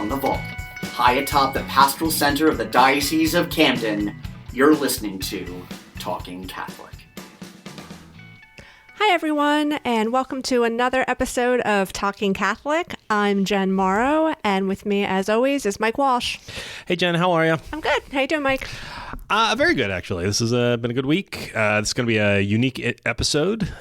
the vault, high atop the pastoral center of the Diocese of Camden, you're listening to Talking Catholic. Hi, everyone, and welcome to another episode of Talking Catholic. I'm Jen Morrow, and with me, as always, is Mike Walsh. Hey, Jen, how are you? I'm good. How you doing, Mike? Very good, actually. This has been a good week. This is going to be a unique episode.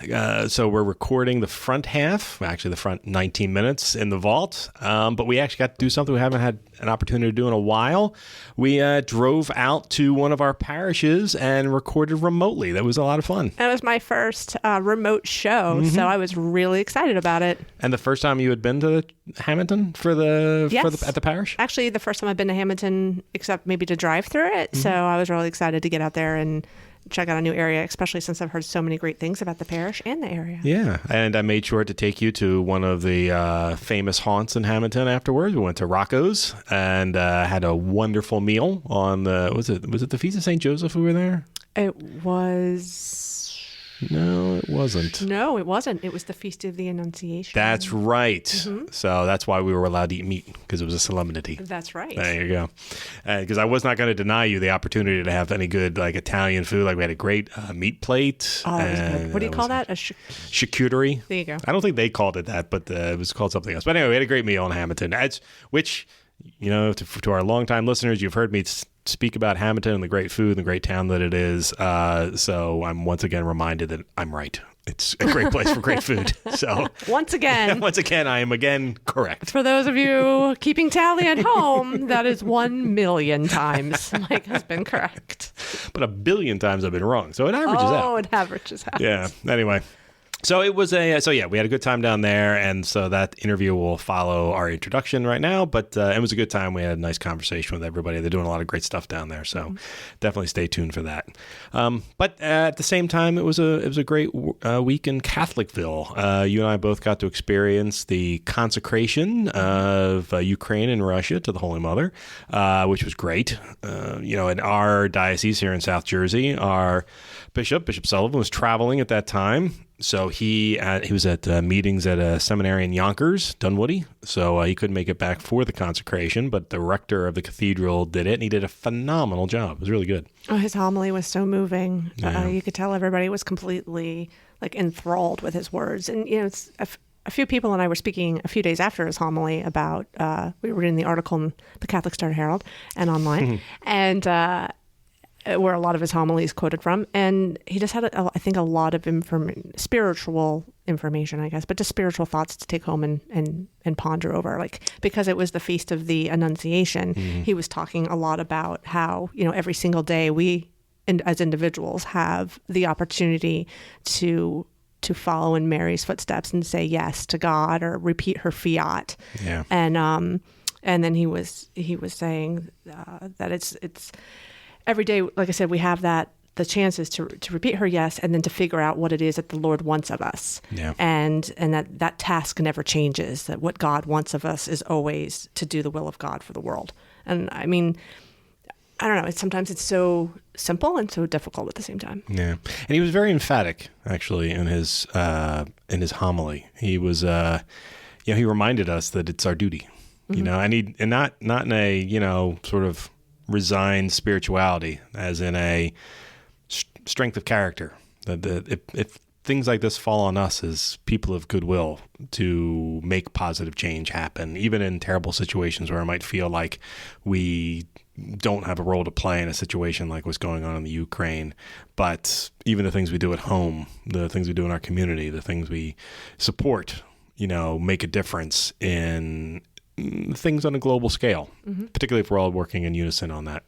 So we're recording the front half, actually the front 19 minutes in the vault. But we actually got to do something we haven't had an opportunity to do in a while. We drove out to one of our parishes and recorded remotely. That was a lot of fun. That was my first remote show, so I was really excited about it. And the first time you had been to Hammonton at the parish? Actually, the first time I've been to Hammonton, except maybe to drive through it. So I was really excited to get out there and check out a new area, especially since I've heard so many great things about the parish and the area. Yeah, and I made sure to take you to one of the famous haunts in Hammonton afterwards. We went to Rocco's and had a wonderful meal on the, was it the Feast of St. Joseph we were there? It was... No, it wasn't. No, it wasn't. It was the Feast of the Annunciation. That's right. So that's why we were allowed to eat meat, because it was a solemnity. That's right. There you go. Because I was not going to deny you the opportunity to have any good Italian food. We had a great meat plate. Oh, that was good. What do you call that? A charcuterie. There you go. I don't think they called it that, but it was called something else. But anyway, we had a great meal in Hammonton, which, to our longtime listeners, you've heard me speak about Hammonton and the great food and the great town that it is. So I'm once again reminded that I'm right. It's a great place for great food. So once again, I am again correct. For those of you keeping tally at home, that is 1 million times Mike has been correct. But 1 billion times I've been wrong. So it averages out. Oh, it averages out. Yeah. Anyway. So it was we had a good time down there, and so that interview will follow our introduction right now, but it was a good time. We had a nice conversation with everybody. They're doing a lot of great stuff down there, so definitely stay tuned for that. But at the same time, it was a great week in Catholicville. You and I both got to experience the consecration of Ukraine and Russia to the Holy Mother, which was great. In our diocese here in South Jersey, our Bishop Sullivan, was traveling at that time. So he was at meetings at a seminary in Yonkers, Dunwoody, so he couldn't make it back for the consecration, but the rector of the cathedral did it, and he did a phenomenal job. It was really good. Oh, his homily was so moving. Yeah. You could tell everybody was completely enthralled with his words. And, it's a few people and I were speaking a few days after his homily about, we were reading the article in the Catholic Star-Herald and online, and where a lot of his homilies quoted from. And he just had, I think, a lot of spiritual information, I guess, but just spiritual thoughts to take home and ponder over. Because it was the Feast of the Annunciation, he was talking a lot about how, every single day we, as individuals, have the opportunity to follow in Mary's footsteps and say yes to God or repeat her fiat. Yeah. And then he was saying that it's every day, like I said, we have the chances to repeat her yes, and then to figure out what it is that the Lord wants of us. Yeah. And that task never changes, that what God wants of us is always to do the will of God for the world. And I mean, I don't know, sometimes it's so simple and so difficult at the same time. Yeah. And he was very emphatic, actually, in his homily. He was, he reminded us that it's our duty, and not in a, sort of resigned spirituality, as in a strength of character. That if things like this fall on us as people of goodwill to make positive change happen, even in terrible situations where it might feel like we don't have a role to play in a situation like what's going on in the Ukraine, but even the things we do at home, the things we do in our community, the things we support, make a difference in things on a global scale, particularly if we're all working in unison on that.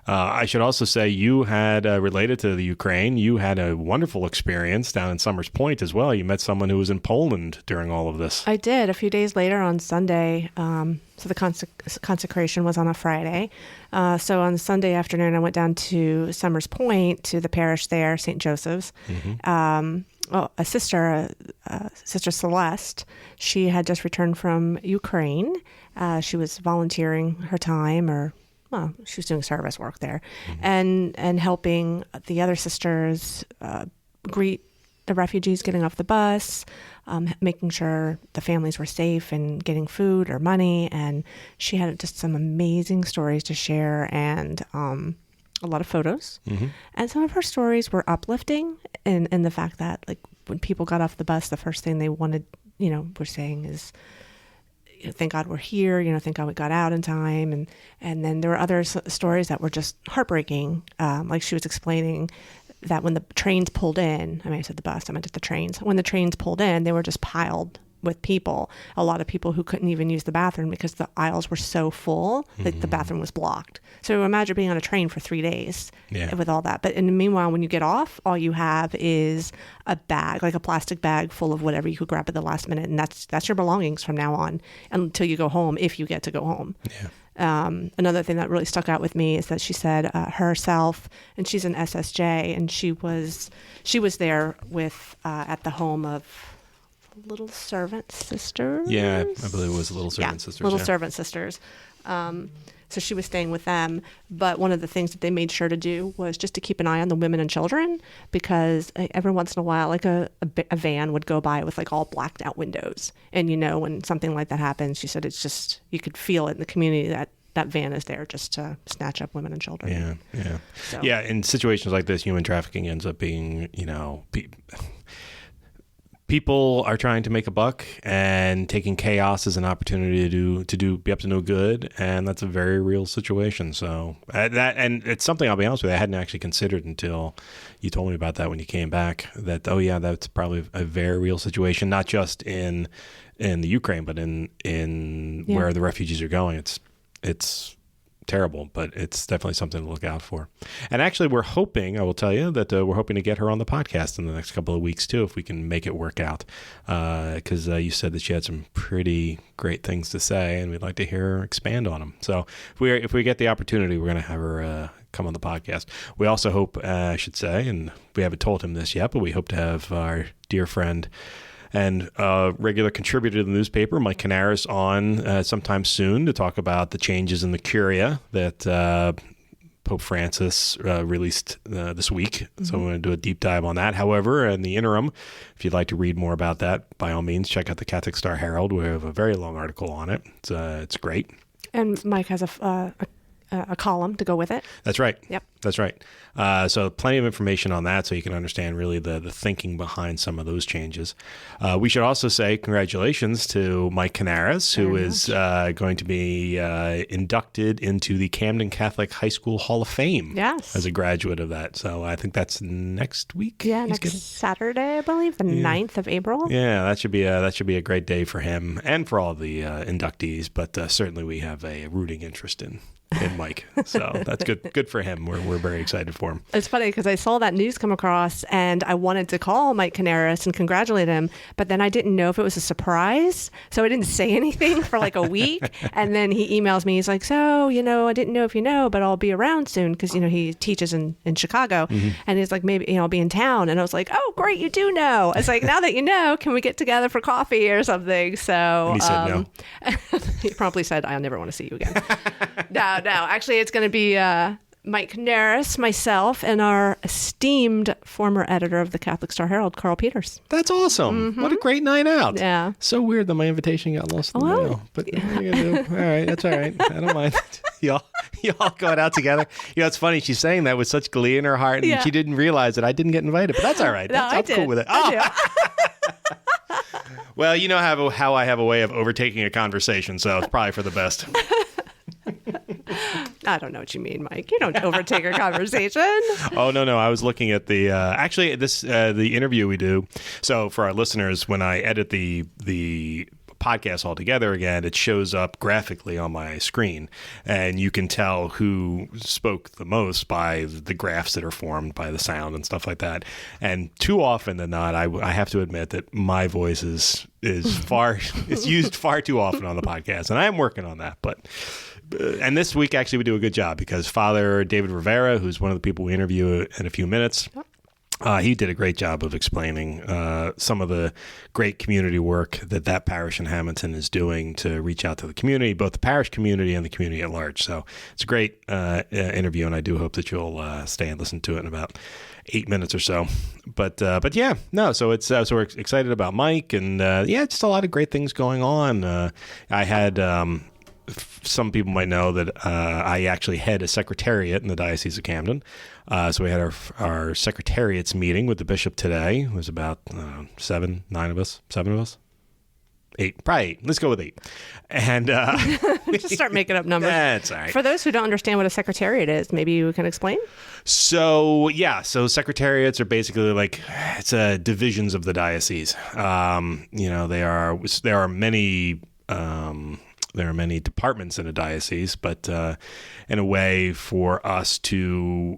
I should also say you had, related to the Ukraine, you had a wonderful experience down in Summers Point as well. You met someone who was in Poland during all of this. I did. A few days later on Sunday, so the consecration was on a Friday. So on Sunday afternoon, I went down to Summers Point, to the parish there, St. Joseph's. A sister, Sister Celeste, she had just returned from Ukraine. She was volunteering her time, she was doing service work there, and helping the other sisters greet the refugees getting off the bus, making sure the families were safe and getting food or money. And she had just some amazing stories to share and a lot of photos. Mm-hmm. And some of her stories were uplifting in the fact that, like, when people got off the bus, the first thing they wanted, were saying is, thank God we're here, thank God we got out in time. And then there were other stories that were just heartbreaking. Like she was explaining that when the trains pulled in, I said the bus, I meant the trains. When the trains pulled in, they were just piled with people. A lot of people who couldn't even use the bathroom because the aisles were so full that the bathroom was blocked. So imagine being on a train for 3 days with all that. But in the meanwhile, when you get off, all you have is a bag, like a plastic bag full of whatever you could grab at the last minute. And that's your belongings from now on until you go home, if you get to go home. Yeah. Another thing that really stuck out with me is that she said herself, and she's an SSJ, and she was there with at the home of Little Servant Sisters. Yeah, I believe it was Little Servant Sisters. Little Servant Sisters. So she was staying with them. But one of the things that they made sure to do was just to keep an eye on the women and children, because every once in a while, like a van would go by with like all blacked out windows. And when something like that happens, she said it's just, you could feel it in the community that van is there just to snatch up women and children. Yeah. So. Yeah, in situations like this, human trafficking ends up being, people are trying to make a buck and taking chaos as an opportunity to be up to no good, and that's a very real situation. So and it's something, I'll be honest with you, I hadn't actually considered until you told me about that when you came back. That that's probably a very real situation, not just in the Ukraine, but in where the refugees are going. It's terrible, but it's definitely something to look out for. And actually, we're hoping, I will tell you, that we're hoping to get her on the podcast in the next couple of weeks, too, if we can make it work out. Because you said that she had some pretty great things to say, and we'd like to hear her expand on them. So if we get the opportunity, we're going to have her come on the podcast. We also hope, I should say, and we haven't told him this yet, but we hope to have our dear friend and regular contributor to the newspaper, Mike Canaris, on sometime soon to talk about the changes in the Curia that Pope Francis released this week. Mm-hmm. So we're going to do a deep dive on that. However, in the interim, if you'd like to read more about that, by all means, check out the Catholic Star Herald. We have a very long article on it. It's great. And Mike has a column to go with it. That's right. Yep. That's right. So plenty of information on that, so you can understand really the thinking behind some of those changes. We should also say congratulations to Mike Canaris, who is going to be inducted into the Camden Catholic High School Hall of Fame as a graduate of that. So I think that's next week. Yeah, next Saturday, I believe, the 9th of April. Yeah, that should be a great day for him and for all the inductees, but certainly we have a rooting interest in Mike. So that's good for him. We're very excited for him. It's funny because I saw that news come across and I wanted to call Mike Canaris and congratulate him, but then I didn't know if it was a surprise. So I didn't say anything for like a week. And then he emails me. He's like, so, I didn't know if you know, but I'll be around soon because, he teaches in Chicago. Mm-hmm. And he's like, maybe, I'll be in town. And I was like, oh, great, you do know. It's like, now that you know, can we get together for coffee or something? So and he said no. He promptly said, I'll never want to see you again. No. Actually, it's going to be Mike Canaris, myself, and our esteemed former editor of the Catholic Star Herald, Carl Peters. That's awesome. Mm-hmm. What a great night out. Yeah. So weird that my invitation got lost in the mail. But what are you going to do? All right, that's all right. I don't mind. Y'all going out together. It's funny. She's saying that with such glee in her heart, and she didn't realize that I didn't get invited. But that's all right. I'm cool with it. I do. Well, you know how I have a way of overtaking a conversation, so it's probably for the best. I don't know what you mean, Mike. You don't overtake our conversation. Oh, no. I was looking at the the interview we do. So for our listeners, when I edit the podcast all together again, it shows up graphically on my screen, and you can tell who spoke the most by the graphs that are formed by the sound and stuff like that. And too often than not, I have to admit that my voice is it's used far too often on the podcast, and I am working on that. And this week, actually, we do a good job because Father David Rivera, who's one of the people we interview in a few minutes, He did a great job of explaining some of the great community work that parish in Hammonton is doing to reach out to the community, both the parish community and the community at large. So it's a great interview, and I do hope that you'll stay and listen to it in about 8 minutes or so. But yeah, no. So it's so we're excited about Mike, and just a lot of great things going on. I had. Some people might know that I actually head a secretariat in the Diocese of Camden. So we had our secretariat's meeting with the bishop today. It was about 7 of us. 8, probably 8. Let's go with 8. And just start making up numbers. That's all right. For those who don't understand what a secretariat is, maybe you can explain. So secretariats are basically like it's divisions of the diocese. There are many. There are many departments in a diocese, but in a way for us to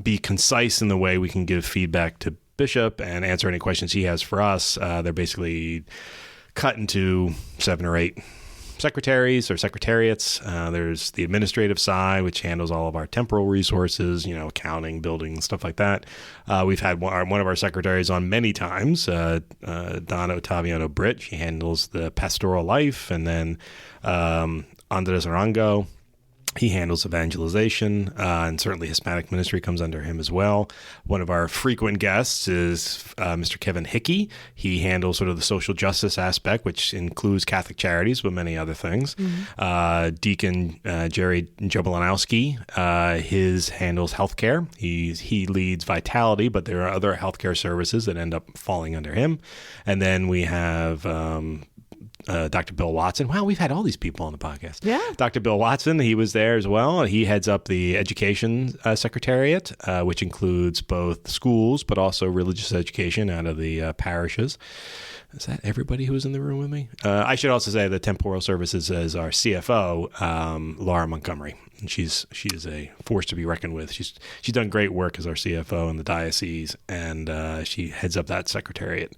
be concise in the way we can give feedback to Bishop and answer any questions he has for us, they're basically cut into 7 or 8 secretaries or secretariats. There's the administrative side, which handles all of our temporal resources, accounting, building, stuff like that. We've had one of our secretaries on many times, Donna Ottaviano Britt. She handles the pastoral life. And then Andres Arango, he handles evangelization, and certainly Hispanic ministry comes under him as well. One of our frequent guests is Mr. Kevin Hickey. He handles sort of the social justice aspect, which includes Catholic Charities, but many other things. Mm-hmm. Deacon Jerry Jobelanowski, his handles healthcare. He leads Vitality, but there are other healthcare services that end up falling under him. And then we have Dr. Bill Watson. Wow, we've had all these people on the podcast. Yeah. Dr. Bill Watson, he was there as well. He heads up the education secretariat, which includes both schools, but also religious education out of the parishes. Is that everybody who was in the room with me? I should also say the temporal services is our CFO, Laura Montgomery. And she is a force to be reckoned with. She's done great work as our CFO in the diocese, and she heads up that secretariat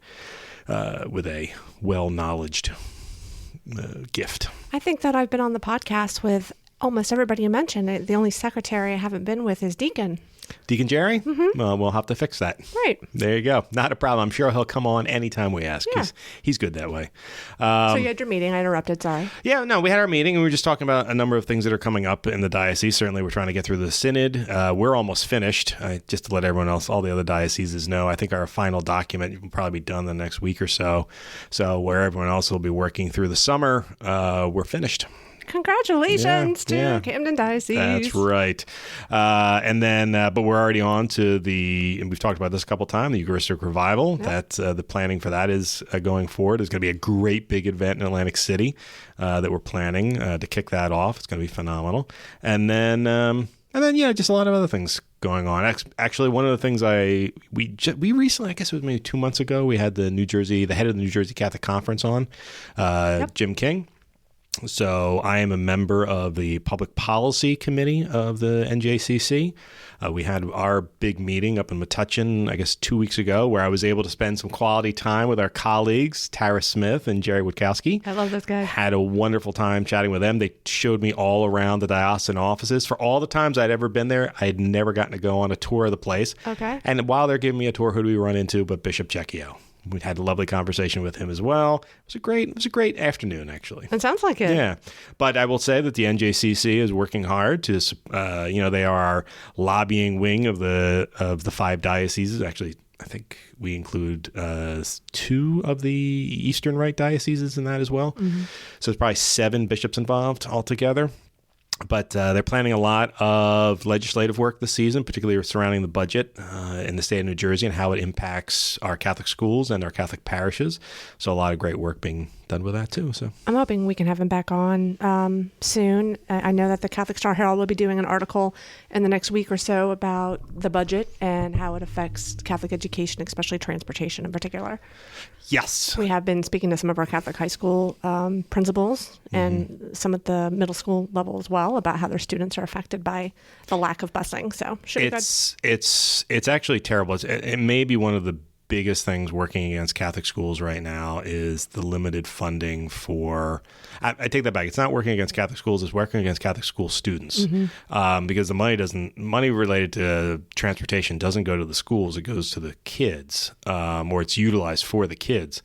with a well-knowledged gift. I think that I've been on the podcast with almost everybody you mentioned. The only secretary I haven't been with is Deacon. Deacon Jerry? Mm-hmm. Well, we'll have to fix that. Right. There you go. Not a problem. I'm sure he'll come on anytime we ask. Yeah. He's good that way. So you had your meeting. I interrupted. Sorry. Yeah, no, we had our meeting and we were just talking about a number of things that are coming up in the diocese. Certainly, we're trying to get through the synod. We're almost finished. Just to let everyone else, all the other dioceses know, I think our final document will probably be done the next week or so. So where everyone else will be working through the summer, we're finished. Congratulations to Camden Diocese. That's right. And then, but we're already on to and we've talked about this a couple of times, the Eucharistic Revival. Yep. That's the planning for that is going forward. It's going to be a great big event in Atlantic City that we're planning to kick that off. It's going to be phenomenal. And then, just a lot of other things going on. Actually, one of the things we recently, I guess it was maybe 2 months ago, we had the head of the New Jersey Catholic Conference on, Jim King. So I am a member of the Public Policy Committee of the NJCC. We had our big meeting up in Metuchen, I guess 2 weeks ago, where I was able to spend some quality time with our colleagues, Tara Smith and Jerry Witkowski. I love those guys. Had a wonderful time chatting with them. They showed me all around the diocesan offices. For all the times I'd ever been there, I had never gotten to go on a tour of the place. Okay. And while they're giving me a tour, who do we run into but Bishop Jecchio? We had a lovely conversation with him as well. It was a great afternoon, actually. It sounds like it. Yeah, but I will say that the NJCC is working hard to, they are our lobbying wing of the 5 dioceses. Actually, I think we include 2 of the Eastern Rite dioceses in that as well. Mm-hmm. So it's probably 7 bishops involved altogether. But they're planning a lot of legislative work this season, particularly surrounding the budget in the state of New Jersey and how it impacts our Catholic schools and our Catholic parishes. So a lot of great work being done with that, too. So I'm hoping we can have him back on soon. I know that the Catholic Star Herald will be doing an article in the next week or so about the budget and how it affects Catholic education, especially transportation in particular. Yes. We have been speaking to some of our Catholic high school principals and some at the middle school level as well about how their students are affected by the lack of busing. So should be good. It's actually terrible. It may be one of the biggest things working against Catholic schools right now is the limited funding for. I take that back. It's not working against Catholic schools. It's working against Catholic school students, because the money related to transportation doesn't go to the schools. It goes to the kids, or it's utilized for the kids.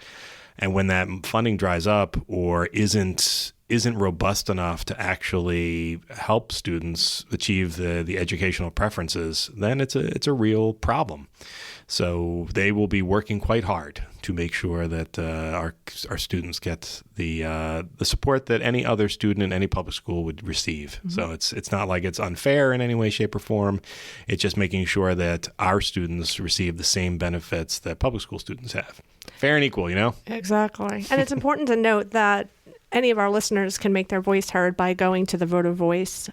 And when that funding dries up or isn't robust enough to actually help students achieve the educational preferences, then it's a real problem. So they will be working quite hard to make sure that our students get the support that any other student in any public school would receive. So it's not like it's unfair in any way, shape, or form. It's just making sure that our students receive the same benefits that public school students have. Fair and equal, Exactly. And it's important to note that any of our listeners can make their voice heard by going to the Voter Voice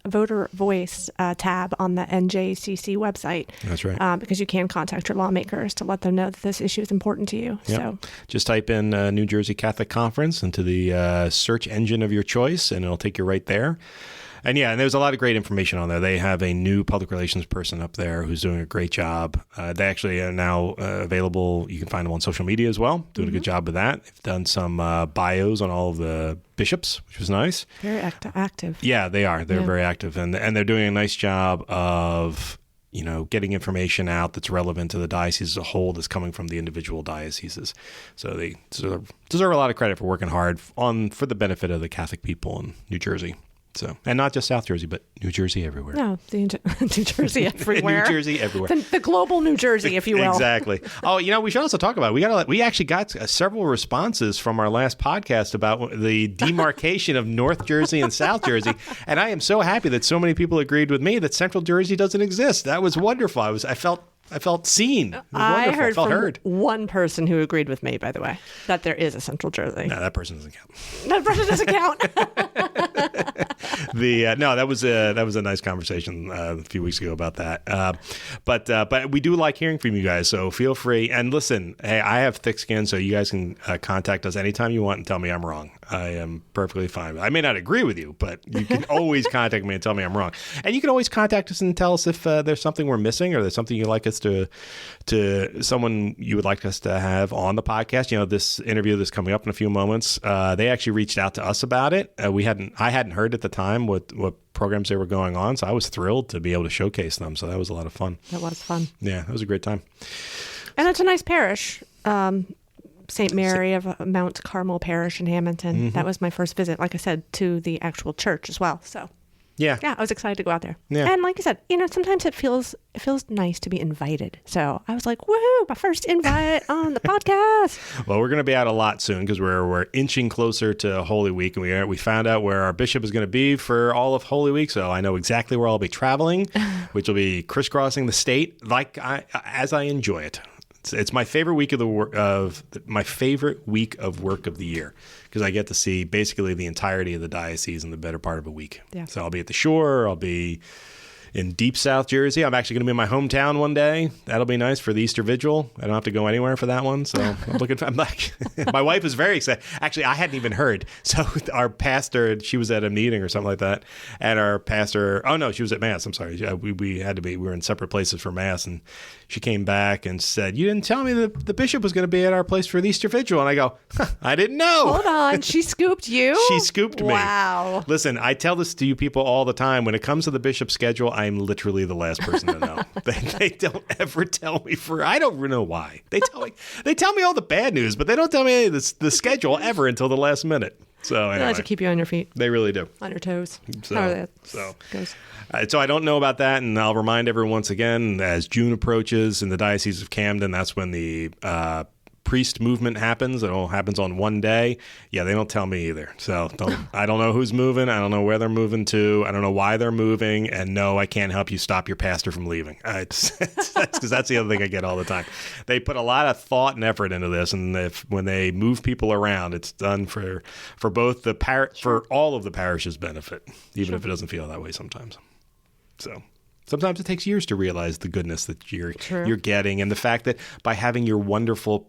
tab on the NJCC website. That's right. Because you can contact your lawmakers to let them know that this issue is important to you. Yep. So just type in New Jersey Catholic Conference into the search engine of your choice, and it'll take you right there. And there's a lot of great information on there. They have a new public relations person up there who's doing a great job. They actually are now available. You can find them on social media as well, doing a good job with that. They've done some bios on all of the bishops, which was nice. Very active. Yeah, they are. They're very active. And they're doing a nice job of getting information out that's relevant to the diocese as a whole that's coming from the individual dioceses. So they deserve a lot of credit for working hard for the benefit of the Catholic people in New Jersey. So, and not just South Jersey, but New Jersey everywhere. No, New Jersey everywhere. New Jersey everywhere. The global New Jersey, if you will. Exactly. Oh, we should also talk about it. We actually got several responses from our last podcast about the demarcation of North Jersey and South Jersey, and I am so happy that so many people agreed with me that Central Jersey doesn't exist. That was wonderful. I felt seen. I heard from one person who agreed with me, by the way, that there is a Central Jersey. No, that person doesn't count. That person doesn't count. That was a nice conversation a few weeks ago about that. But we do like hearing from you guys, so feel free. And listen, hey, I have thick skin, so you guys can contact us anytime you want and tell me I'm wrong. I am perfectly fine. I may not agree with you, but you can always contact me and tell me I'm wrong. And you can always contact us and tell us if there's something we're missing or there's something you'd like us to someone you would like us to have on the podcast. This interview that's coming up in a few moments, they actually reached out to us about it. I hadn't heard at the time what programs they were going on, so I was thrilled to be able to showcase them. So that was a lot of fun. That was fun. Yeah, it was a great time. And it's a nice parish. St. Mary of Mount Carmel Parish in Hammonton. That was my first visit, like I said, to the actual church as well. So yeah, I was excited to go out there. Yeah. And like I said, sometimes it feels nice to be invited. So I was like, woohoo, my first invite on the podcast. Well, we're going to be out a lot soon because we're inching closer to Holy Week, and we found out where our bishop is going to be for all of Holy Week. So I know exactly where I'll be traveling, which will be crisscrossing the state as I enjoy it. It's my favorite week of work of the year because I get to see basically the entirety of the diocese in the better part of a week. Yeah. So I'll be at the shore. I'll be in deep South Jersey. I'm actually going to be in my hometown one day. That'll be nice for the Easter Vigil. I don't have to go anywhere for that one. So I'm like, my wife is very excited. Actually, I hadn't even heard. So our pastor, she was at a meeting or something like that. And our pastor, she was at Mass. I'm sorry. We were in separate places for Mass. And she came back and said, "You didn't tell me that the bishop was going to be at our place for the Easter Vigil." And I go, I didn't know. Hold on. She scooped you? She scooped me. Wow. Listen, I tell this to you people all the time. When it comes to the bishop's schedule, I'm literally the last person to know. They don't ever tell me I don't know why. They tell me all the bad news, but they don't tell me any of the schedule ever until the last minute. So anyway, to keep you on your feet. They really do. On your toes. So goes. So I don't know about that, and I'll remind everyone once again, as June approaches in the Diocese of Camden, that's when the priest movement happens. It all happens on one day. Yeah, they don't tell me either. So I don't know who's moving. I don't know where they're moving to. I don't know why they're moving. And no, I can't help you stop your pastor from leaving. Because that's the other thing I get all the time. They put a lot of thought and effort into this, and when they move people around, it's done for both for all of the parish's benefit, even if it doesn't feel that way sometimes. So sometimes it takes years to realize the goodness that you're getting, and the fact that by having your wonderful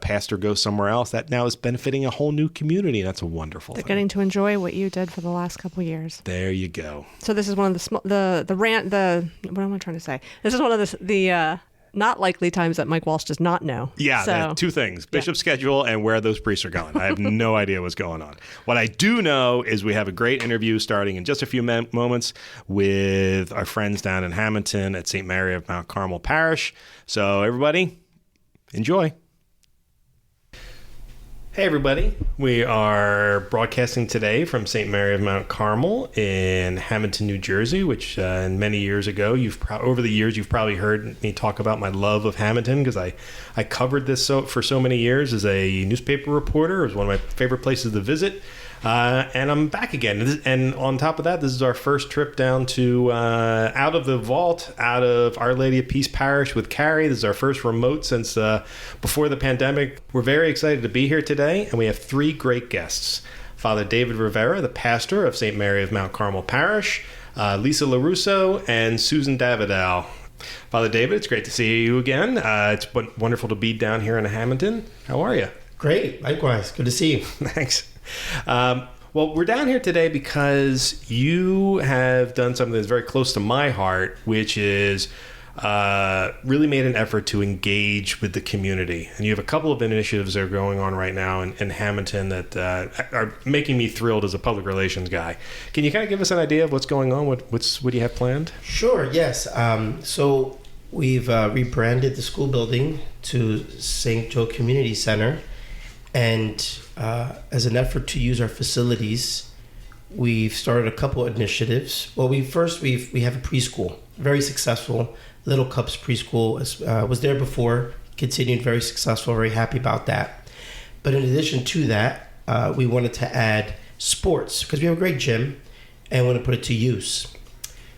pastor go somewhere else, that now is benefiting a whole new community. That's a wonderful thing. Getting to enjoy what you did for the last couple of years. There you go. So this is one of what am I trying to say? This is one of the not likely times that Mike Walsh does not know. Yeah, so, two things, bishop's schedule and where those priests are going. I have no idea what's going on. What I do know is we have a great interview starting in just a few moments with our friends down in Hammonton at St. Mary of Mount Carmel Parish. So everybody, enjoy. Hey everybody, we are broadcasting today from St. Mary of Mount Carmel in Hammonton, New Jersey, which many years ago, over the years, you've probably heard me talk about my love of Hammonton because I covered this for so many years as a newspaper reporter. It was one of my favorite places to visit. And I'm back again. And on top of that, this is our first trip down to out of the vault, out of Our Lady of Peace Parish with Carrie. This is our first remote since before the pandemic. We're very excited to be here today, and we have three great guests. Father David Rivera, the pastor of St. Mary of Mount Carmel Parish, Lisa Lorusso, and Susan Davidow. Father David, it's great to see you again. It's wonderful to be down here in Hammonton. How are you? Great. Likewise. Good to see you. Thanks. Well, we're down here today because you have done something that's very close to my heart, which is really made an effort to engage with the community. And you have a couple of initiatives that are going on right now in Hammonton that are making me thrilled as a public relations guy. Can you kind of give us an idea of what's going on? What do you have planned? Sure, yes. So we've rebranded the school building to St. Joe Community Center. And as an effort to use our facilities, we've started a couple of initiatives. Well, we have a preschool, very successful. Little Cups Preschool was there before, continued very successful, very happy about that. But in addition to that, we wanted to add sports because we have a great gym and want to put it to use.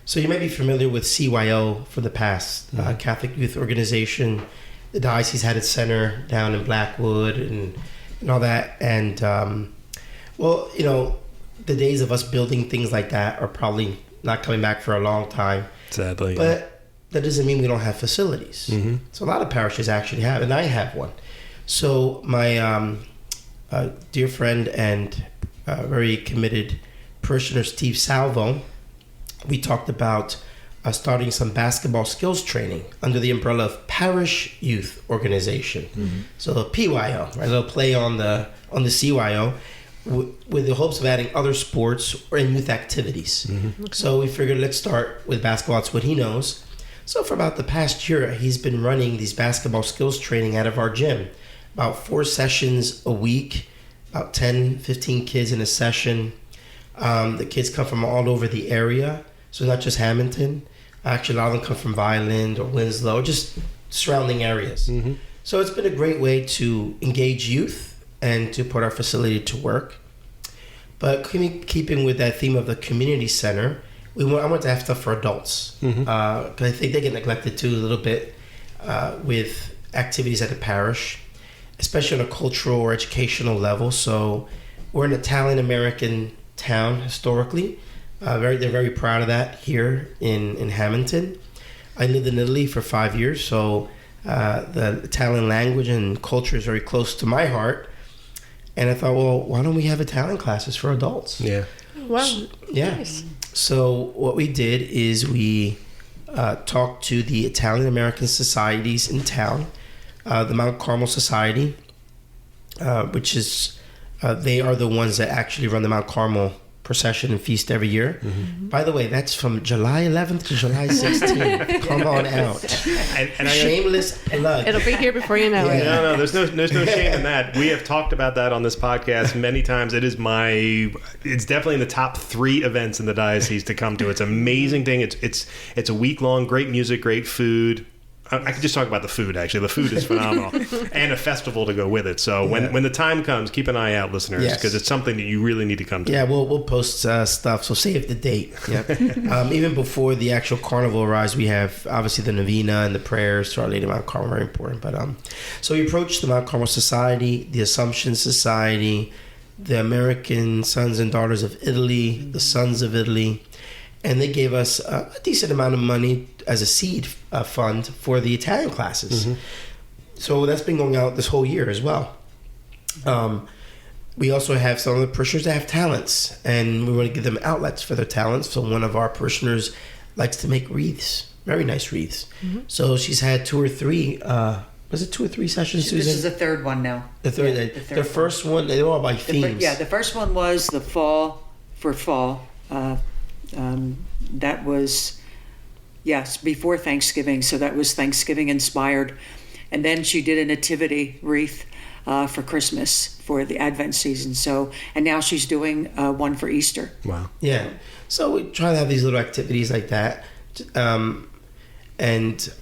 So you may be familiar with CYO from the past, Catholic Youth Organization. The diocese had its center down in Blackwood and all that. And, the days of us building things like that are probably not coming back for a long time. Sadly. But that doesn't mean we don't have facilities. Mm-hmm. So a lot of parishes actually have, and I have one. So my dear friend and very committed parishioner, Steve Salvo, we talked about starting some basketball skills training under the umbrella of Parish Youth Organization. Mm-hmm. So the PYO, right? They'll play on the CYO with the hopes of adding other sports or youth activities. Mm-hmm. Okay. So we figured let's start with basketball. It's what he knows. So for about the past year, he's been running these basketball skills training out of our gym. About 4 sessions a week, about 10, 15 kids in a session. The kids come from all over the area. So not just Hammonton. Actually, a lot of them come from Vineland or Winslow, or just surrounding areas. Mm-hmm. So it's been a great way to engage youth and to put our facility to work. But keeping with that theme of the community center, I want to have stuff for adults. Mm-hmm. 'Cause I think they get neglected too a little bit with activities at the parish, especially on a cultural or educational level. So we're an Italian-American town historically. They're very proud of that here in Hammonton. I lived in Italy for 5 years, so the Italian language and culture is very close to my heart. And I thought, well, why don't we have Italian classes for adults? Yeah. Wow. Yeah. Nice. So what we did is we talked to the Italian American societies in town, the Mount Carmel Society, which is they are the ones that actually run the Mount Carmel procession and feast every year. Mm-hmm. By the way, that's from July 11th to July 16th. Come on out. And shameless plug. It'll be here before you know it. No, there's no shame in that. We have talked about that on this podcast many times. It's definitely in the top 3 events in the diocese to come to. It's an amazing thing. It's a week long, great music, great food. I could just talk about the food, actually. The food is phenomenal. And a festival to go with it. So when the time comes, keep an eye out, listeners, because it's something that you really need to come to. Yeah, we'll post stuff, so save the date. Yeah. Even before the actual carnival arrives, we have, obviously, the novena and the prayers to Our Lady of Mount Carmel, very important. But so we approached the Mount Carmel Society, the Assumption Society, the American Sons and Daughters of Italy, the Sons of Italy, and they gave us a decent amount of money as a seed fund for the Italian classes. Mm-hmm. So that's been going out this whole year as well. We also have some of the parishioners that have talents, and we want to give them outlets for their talents. So one of our parishioners, likes to make wreaths, very nice wreaths. So she's had 2 or 3. Was it 2 or 3 sessions, Susan? This is the third one now. The third. Yeah, the first one, they were all by themes. The first one was the fall. That was, yes, before Thanksgiving. So that was Thanksgiving inspired. And then she did a nativity wreath for Christmas for the Advent season. So, and now she's doing one for Easter. Wow. Yeah. So we try to have these little activities like that. And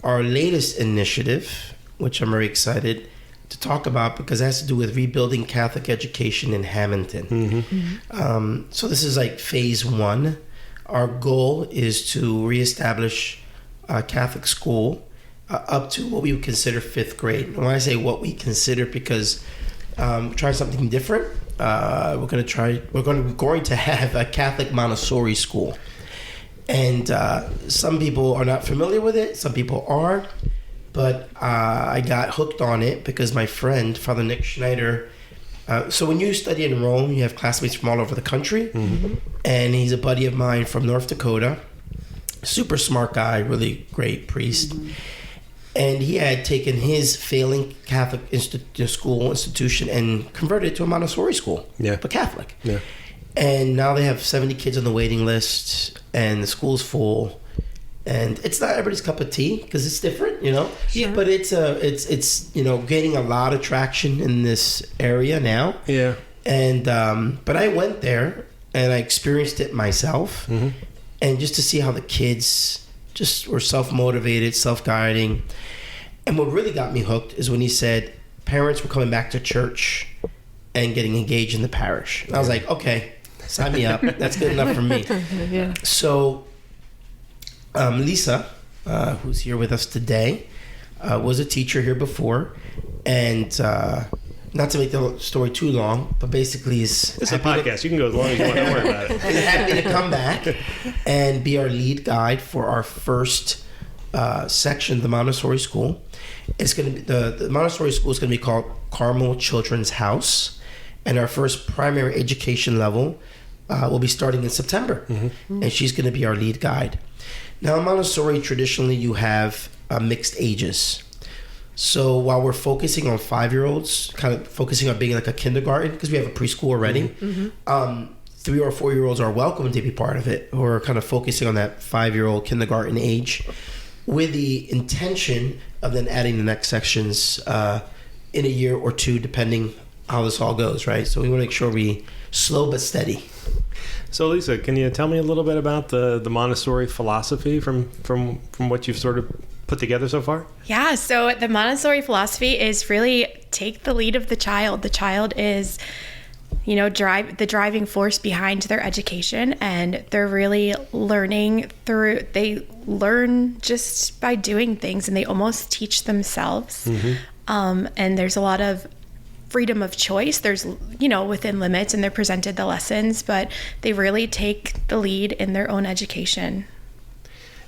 our latest initiative, which I'm very excited to talk about because it has to do with rebuilding Catholic education in Hammonton. So this is like phase 1. Our goal is to reestablish a Catholic school up to what we would consider 5th grade. And when I say what we consider, because we're trying something different. We're going to have a Catholic Montessori school. And some people are not familiar with it. Some people are. But I got hooked on it because my friend, Father Nick Schneider, so when you study in Rome, you have classmates from all over the country. And he's a buddy of mine from North Dakota. Super smart guy, really great priest. And he had taken his failing Catholic school institution and converted it to a Montessori school, but Catholic. Yeah. And now they have 70 kids on the waiting list, and the school's full. And it's not everybody's cup of tea because it's different, you know. Sure. But it's gaining a lot of traction in this area now. Yeah. And but I went there and I experienced it myself, and just to see how the kids just were self-motivated, self-guiding. And what really got me hooked is when he said parents were coming back to church and getting engaged in the parish. And I was like, okay, sign me up. That's good enough for me. Yeah. So Lisa, who's here with us today, was a teacher here before. And not to make the story too long, but basically It's a podcast. You can go as long as you want. Don't worry about it. He's happy to come back and be our lead guide for our first section of the Montessori school. It's going to be the Montessori school is going to be called Carmel Children's House, and our first primary education level will be starting in September, and she's going to be our lead guide. Now, in Montessori, traditionally you have mixed ages. So while we're focusing on 5-year-olds, kind of focusing on being like a kindergarten, because we have a preschool already, 3 or 4-year-olds are welcome to be part of it. We're kind of focusing on that 5-year-old kindergarten age with the intention of then adding the next sections in a year or 2, depending how this all goes, right? So we want to make sure we slow but steady. So Lisa, can you tell me a little bit about the Montessori philosophy from what you've sort of put together so far? Yeah, so the Montessori philosophy is really take the lead of the child. The child is, the driving force behind their education, and they're really they learn just by doing things, and they almost teach themselves. And there's a lot of freedom of choice. There's, within limits, and they're presented the lessons, but they really take the lead in their own education.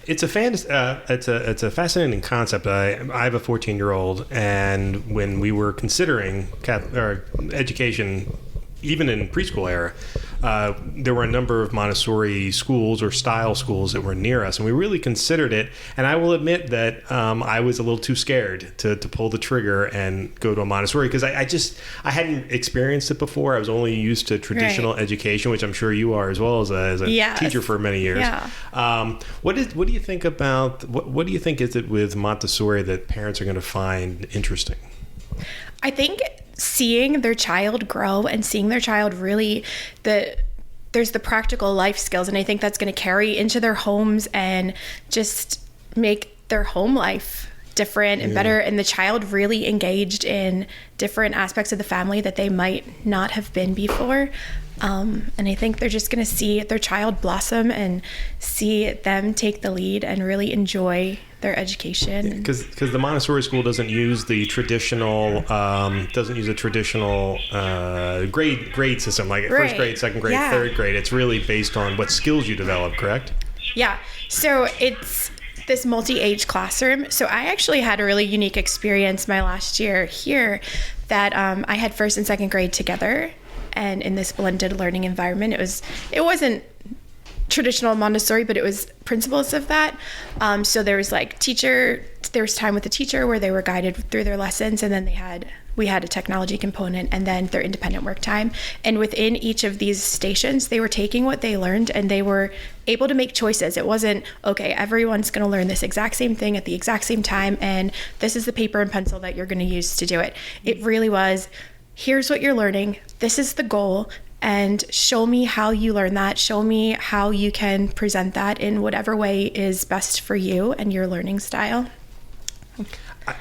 It's a fascinating concept. I have a 14-year-old, and when we were considering education, even in preschool era, there were a number of Montessori schools or style schools that were near us, and we really considered it. And I will admit that I was a little too scared to pull the trigger and go to a Montessori because I hadn't experienced it before. I was only used to traditional education, which I'm sure you are as well as a teacher for many years. Yeah. What do you think about what do you think is it with Montessori that parents are going to find interesting? I think seeing their child grow and seeing their child really, there's the practical life skills, and I think that's going to carry into their homes and just make their home life different and better, and the child really engaged in different aspects of the family that they might not have been before. And I think they're just going to see their child blossom and see them take the lead and really enjoy their education. Because the Montessori school doesn't use the traditional grade system like first grade, second grade, third grade. It's really based on what skills you develop, correct? Yeah. So it's this multi-age classroom. So I actually had a really unique experience my last year here that I had first and second grade together, and in this blended learning environment. It wasn't traditional Montessori, but it was principles of that. So there was there was time with the teacher where they were guided through their lessons, and then we had a technology component, and then their independent work time. And within each of these stations, they were taking what they learned and they were able to make choices. It wasn't, okay, everyone's going to learn this exact same thing at the exact same time, and this is the paper and pencil that you're going to use to do it. It really was, here's what you're learning, this is the goal, and show me how you learn that. Show me how you can present that in whatever way is best for you and your learning style.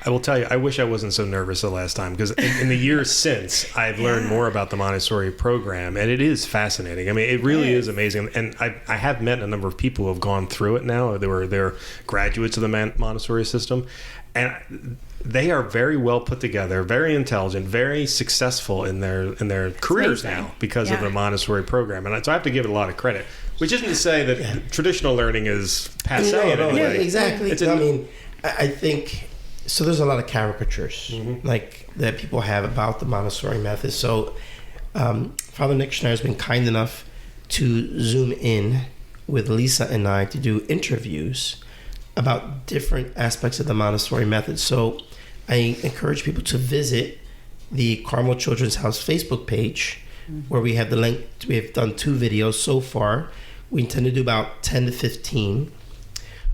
I will tell you, I wish I wasn't so nervous the last time, because in the years since, I've learned more about the Montessori program, and it is fascinating. I mean, it really is amazing. And I have met a number of people who have gone through it now. They're graduates of the Montessori system, and they are very well put together, very intelligent, very successful in their careers now because of the Montessori program. And so I have to give it a lot of credit, which isn't to say that traditional learning is passé in any way. Yeah, exactly. I think, so there's a lot of caricatures like that people have about the Montessori method. So Father Nick Schneider has been kind enough to zoom in with Lisa and I to do interviews about different aspects of the Montessori method. So I encourage people to visit the Carmel Children's House Facebook page, where we have the link. We have done 2 videos so far. We intend to do about 10 to 15.